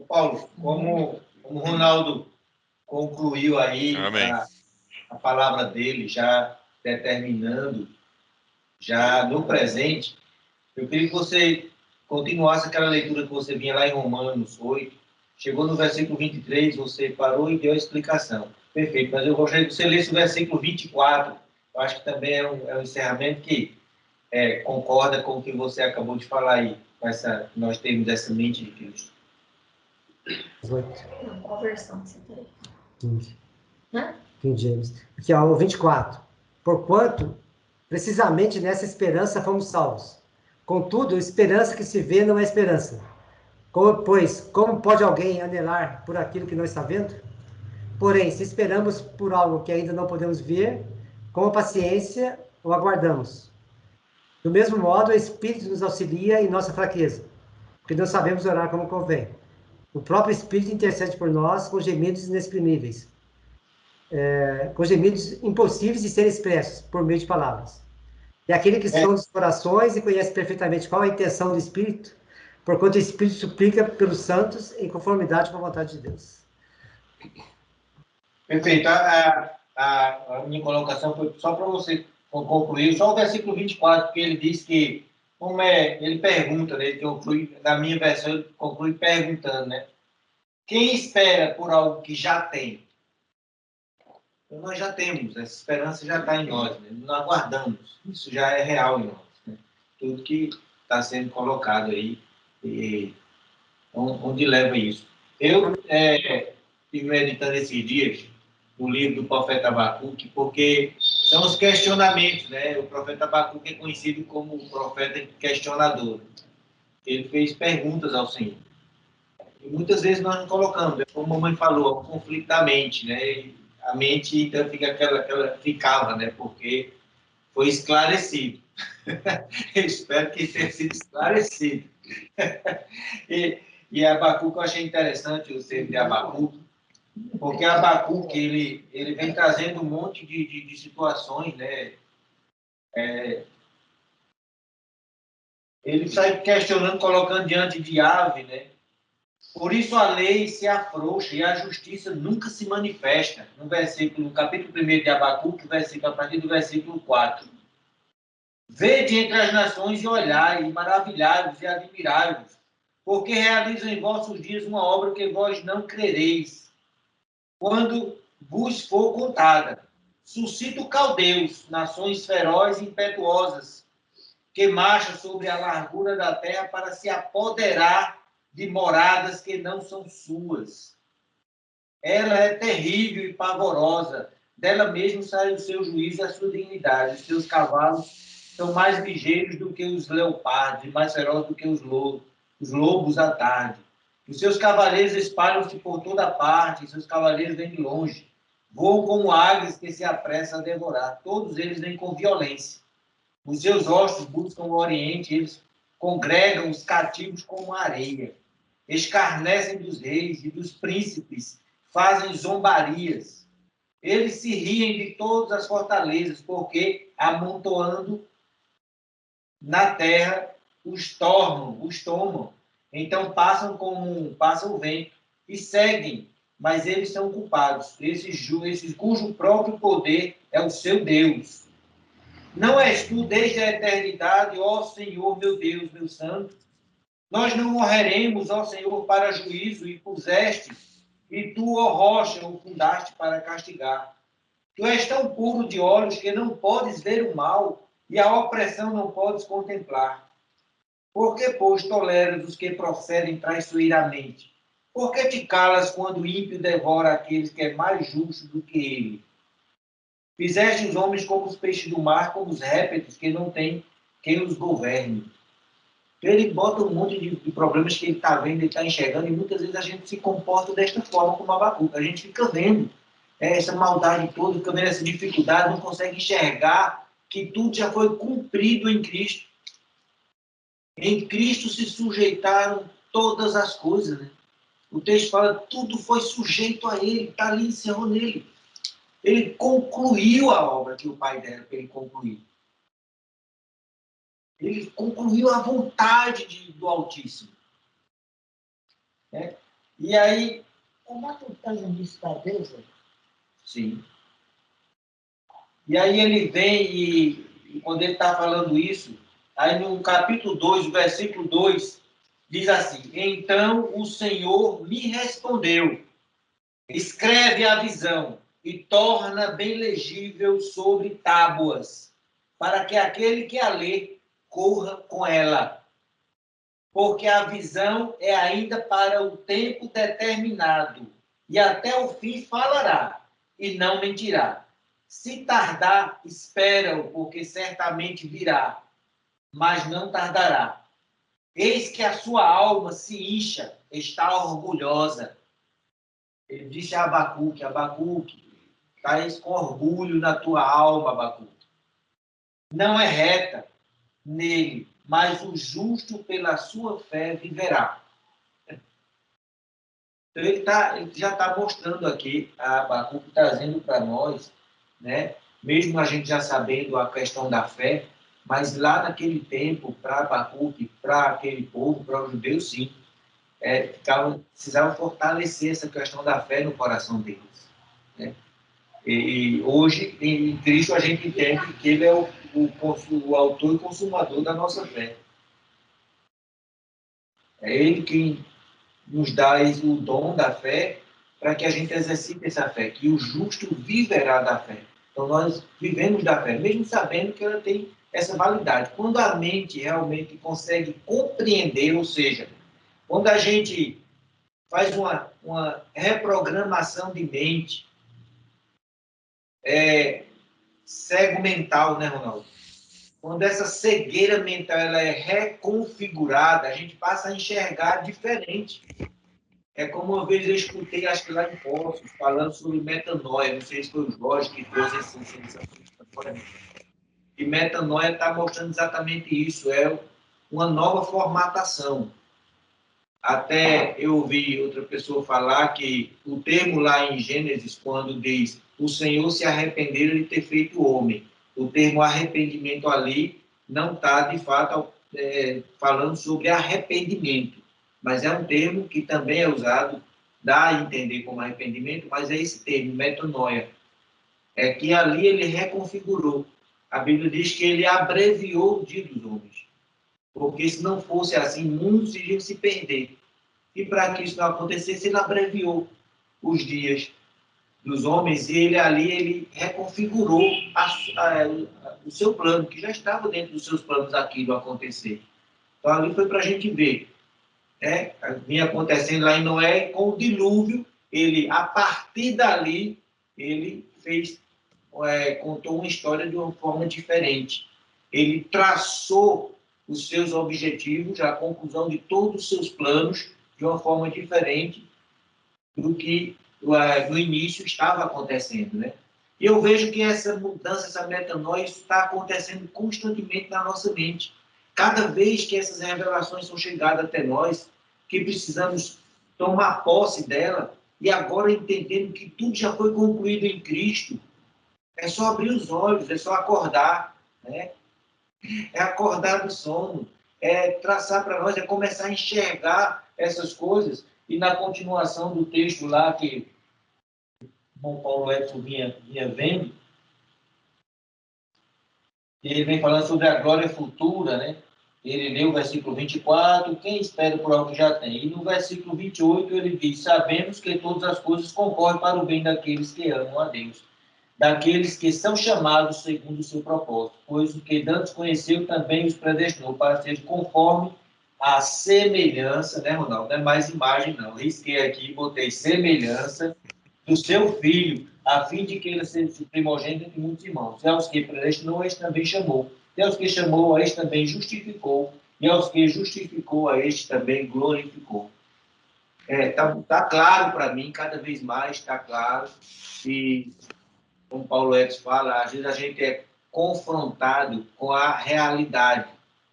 Paulo, como o Ronaldo concluiu aí a palavra dele, já determinando, já no presente, eu queria que você continuasse aquela leitura que você vinha lá em Romanos 8, chegou no versículo 23, você parou e deu a explicação. Perfeito, mas eu gostaria que você lesse o versículo 24, eu acho que também é um encerramento que concorda com o que você acabou de falar aí, com nós temos essa mente de Cristo. 18. Não, qual versão que você tem? 15. Hã? King James. Aqui, ó, o 24. Porquanto, precisamente nessa esperança fomos salvos. Contudo, esperança que se vê não é esperança. Pois, como pode alguém anelar por aquilo que não está vendo? Porém, se esperamos por algo que ainda não podemos ver, com paciência o aguardamos. Do mesmo modo, o Espírito nos auxilia em nossa fraqueza, porque não sabemos orar como convém. O próprio Espírito intercede por nós com gemidos inexprimíveis, com gemidos impossíveis de serem expressos por meio de palavras. É aquele que sonda os corações e conhece perfeitamente qual a intenção do Espírito, porquanto o Espírito suplica pelos santos em conformidade com a vontade de Deus. Perfeito. A minha colocação foi só para você concluir, só o versículo 24, porque ele diz que, ele pergunta, né, ele conclui, na minha versão, ele conclui perguntando, né? Quem espera por algo que já tem? Então, nós já temos, essa esperança já está em nós, né? Nós aguardamos, isso já é real em nós. Né? Tudo que está sendo colocado aí, onde leva isso? Eu estive meditando esses dias no livro do profeta Abacuque, porque são os questionamentos, né? O profeta Abacuque é conhecido como o profeta questionador. Ele fez perguntas ao Senhor. E muitas vezes nós não colocamos, como a mamãe falou, é um conflito da mente, né? E a mente, então, fica ficava, né? Porque foi esclarecido. Eu espero que tenha sido esclarecido. E Abacuque, eu achei interessante o texto de Abacuque, porque Abacuque, ele vem trazendo um monte de situações, né? Ele sai questionando, colocando diante de ave, né? Por isso a lei se afrouxa e a justiça nunca se manifesta. No capítulo 1 de Abacuque, a partir do versículo 4. Vede entre as nações e olhai, e maravilhai-vos e admirai-vos, porque realizam em vossos dias uma obra que vós não crereis, quando vos for contada. Suscito caldeus, nações ferozes e impetuosas, que marcham sobre a largura da terra para se apoderar de moradas que não são suas. Ela é terrível e pavorosa, dela mesmo sai o seu juízo e a sua dignidade. Os seus cavalos são mais ligeiros do que os leopardos e mais ferozes do que os lobos à tarde. Os seus cavaleiros espalham-se por toda parte, e seus cavaleiros vêm de longe. Voam como águias que se apressam a devorar. Todos eles vêm com violência. Os seus ossos buscam o oriente, eles congregam os cativos como areia. Escarnecem dos reis e dos príncipes, fazem zombarias. Eles se riem de todas as fortalezas, porque, amontoando na terra, os tomam. Então passa o vento e seguem, mas eles são culpados. Esses cujo próprio poder é o seu Deus. Não és tu desde a eternidade, ó Senhor, meu Deus, meu santo? Nós não morreremos, ó Senhor, para juízo, e puseste, e tu, ó rocha, o fundaste para castigar. Tu és tão puro de olhos que não podes ver o mal, e a opressão não podes contemplar. Por que, pois, toleras os que procedem traiçoeiramente? Por que te calas quando o ímpio devora aqueles que é mais justo do que ele? Fizeste os homens como os peixes do mar, como os répteis, que não tem quem os governe. Ele bota um monte de problemas que ele está vendo, ele está enxergando, e muitas vezes a gente se comporta desta forma como Abacuque. A gente fica vendo essa maldade toda, fica vendo essa dificuldade, não consegue enxergar que tudo já foi cumprido em Cristo. Em Cristo se sujeitaram todas as coisas. Né? O texto fala, tudo foi sujeito a ele, está ali, encerrou nele. Ele concluiu a obra que o Pai dera para ele concluir. Ele concluiu a vontade do Altíssimo. E aí... O Abacuque está dizendo isso para Deus? Sim. E aí ele vem e quando ele está falando isso, aí no capítulo 2, o versículo 2, diz assim: Então o Senhor me respondeu, escreve a visão e torna bem legível sobre tábuas, para que aquele que a lê corra com ela. Porque a visão é ainda para o tempo determinado, e até o fim falará, e não mentirá. Se tardar, espera-o, porque certamente virá, mas não tardará. Eis que a sua alma se incha, está orgulhosa. Ele disse a Abacuque: Abacuque, estás com orgulho na tua alma, Abacuque. Não é reta nele, mas o justo pela sua fé viverá. Então, ele já está mostrando aqui, a Abacuque trazendo para nós, né? Mesmo a gente já sabendo a questão da fé, mas lá naquele tempo, para Abacuque, para aquele povo, para os judeus, sim, precisavam fortalecer essa questão da fé no coração deles. Né? E hoje, em Cristo, a gente entende que ele é o autor e consumador da nossa fé. É ele quem nos dá o dom da fé para que a gente exercite essa fé, que o justo viverá da fé. Então, nós vivemos da fé, mesmo sabendo que ela tem essa validade. Quando a mente realmente consegue compreender, ou seja, quando a gente faz uma reprogramação de mente, cego mental, né, Ronaldo? Quando essa cegueira mental ela é reconfigurada, a gente passa a enxergar diferente. É como uma vez eu escutei, acho que lá em Poços, falando sobre metanoia. Não sei se foi o Jorge que trouxe essa agora. E metanoia está mostrando exatamente isso. É uma nova formatação. Até eu ouvi outra pessoa falar que o termo lá em Gênesis, quando diz o Senhor se arrependeu de ter feito o homem, o termo arrependimento ali não está, de fato, falando sobre arrependimento, mas é um termo que também é usado, dá a entender como arrependimento, mas é esse termo, metanoia, é que ali ele reconfigurou. A Bíblia diz que ele abreviou o dia dos homens, porque se não fosse assim, muitos iriam se perder. E para que isso não acontecesse, ele abreviou os dias dos homens e ele reconfigurou o seu plano, que já estava dentro dos seus planos aquilo acontecer. Então, ali foi para a gente ver. Né? Vinha acontecendo lá em Noé, com o dilúvio, a partir dali, ele contou uma história de uma forma diferente. Ele traçou os seus objetivos, a conclusão de todos os seus planos, de uma forma diferente do que no início estava acontecendo, né? E eu vejo que essa mudança, essa metanoia, isso está acontecendo constantemente na nossa mente. Cada vez que essas revelações são chegadas até nós, que precisamos tomar posse dela, e agora entendendo que tudo já foi concluído em Cristo, é só abrir os olhos, é só acordar, né? É acordar do sono, é traçar para nós, é começar a enxergar essas coisas. E na continuação do texto lá que o bom Paulo Edson vinha vendo, ele vem falando sobre a glória futura, né? Ele leu o versículo 24, quem espera por algo que já tem. E no versículo 28 ele diz, sabemos que todas as coisas concorrem para o bem daqueles que amam a Deus, daqueles que são chamados segundo o seu propósito, pois o que dantes conheceu também os predestinou para ser conforme a semelhança, né, Ronaldo? Não é mais imagem, não. Risquei aqui, botei semelhança do seu filho, a fim de que ele seja o primogênito de muitos irmãos. E aos que predestinou, este também chamou. E aos que chamou, a este também justificou. E aos que justificou, a este também glorificou. Tá claro para mim, cada vez mais está claro. E, como Paulo Edson fala, às vezes a gente é confrontado com a realidade.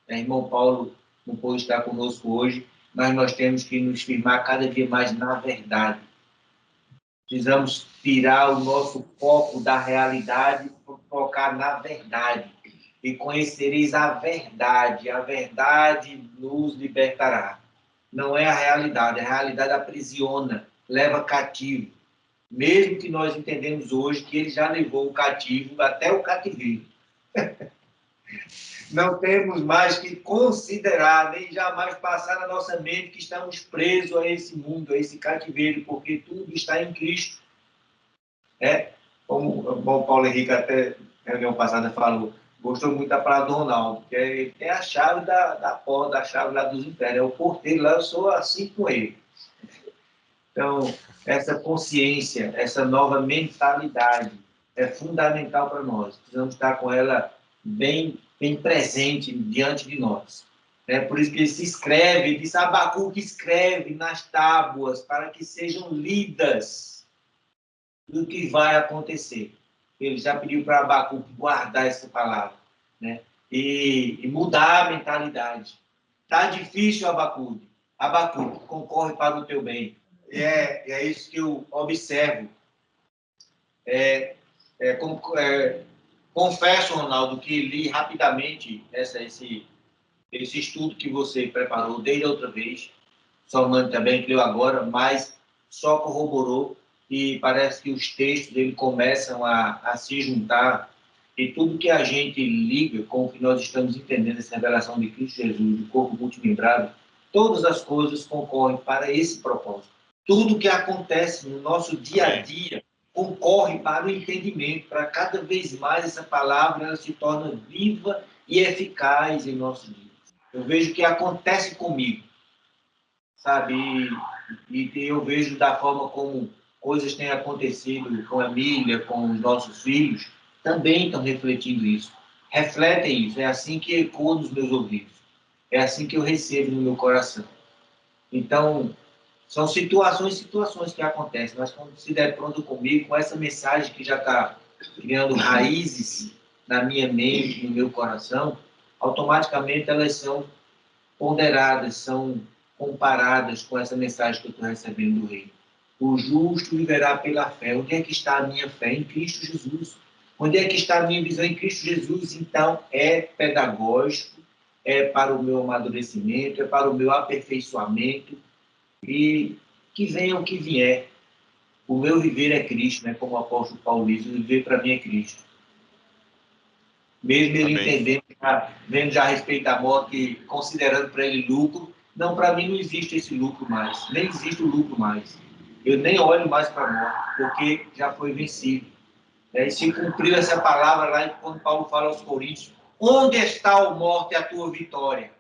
Irmão Paulo não pôde estar conosco hoje, mas nós temos que nos firmar cada dia mais na verdade. Precisamos tirar o nosso foco da realidade e focar na verdade. E conhecereis a verdade nos libertará. não é a realidade aprisiona, leva cativo. Mesmo que nós entendemos hoje que ele já levou o cativo até o cativeiro. Não temos mais que considerar, nem jamais passar na nossa mente que estamos presos a esse mundo, a esse cativeiro, porque tudo está em Cristo. Como o bom Paulo Henrique até na reunião passada falou, gostou muito da palavra do Ronaldo, que ele tem a chave da porta, a chave lá dos infernos, é o porteiro lá, eu sou assim com ele. Então, essa consciência, essa nova mentalidade é fundamental para nós. Precisamos estar com ela bem presente diante de nós. Por isso que ele se escreve, diz Abacuque escreve nas tábuas para que sejam lidas do que vai acontecer. Ele já pediu para Abacuque guardar essa palavra, e mudar a mentalidade. Está difícil, Abacuque. Abacuque, concorre para o teu bem. É isso que eu observo. Confesso, Ronaldo, que li rapidamente esse estudo que você preparou desde a outra vez. Somando também que leu agora, mas só corroborou e parece que os textos dele começam a se juntar e tudo que a gente liga com o que nós estamos entendendo, essa revelação de Cristo Jesus, do corpo multimembrado, todas as coisas concorrem para esse propósito. Tudo que acontece no nosso dia a dia concorre para o entendimento, para cada vez mais essa palavra ela se torna viva e eficaz em nossos dias. Eu vejo que acontece comigo, sabe? E eu vejo da forma como coisas têm acontecido com a Emília, com os nossos filhos, também estão refletindo isso. Refletem isso. É assim que ecoa nos meus ouvidos. É assim que eu recebo no meu coração. Então, são situações que acontecem, mas quando se der pronto comigo, com essa mensagem que já está criando raízes na minha mente, no meu coração, automaticamente elas são ponderadas, são comparadas com essa mensagem que eu estou recebendo do Rei. O justo viverá pela fé. Onde é que está a minha fé? Em Cristo Jesus. Onde é que está a minha visão? Em Cristo Jesus. Então, é pedagógico, é para o meu amadurecimento, é para o meu aperfeiçoamento, e que venha o que vier. O meu viver é Cristo, como o apóstolo Paulo diz, o viver para mim é Cristo. Mesmo ele entendendo, vendo já a respeito da morte, considerando para ele lucro, não, para mim não existe esse lucro mais, nem existe o lucro mais. Eu nem olho mais para a morte, porque já foi vencido. E se cumpriu essa palavra lá, quando Paulo fala aos Coríntios, onde está, ó morte, a tua vitória?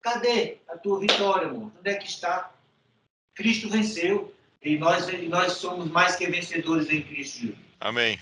Cadê a tua vitória, amor? Onde é que está? Cristo venceu, e nós somos mais que vencedores em Cristo Jesus. Amém.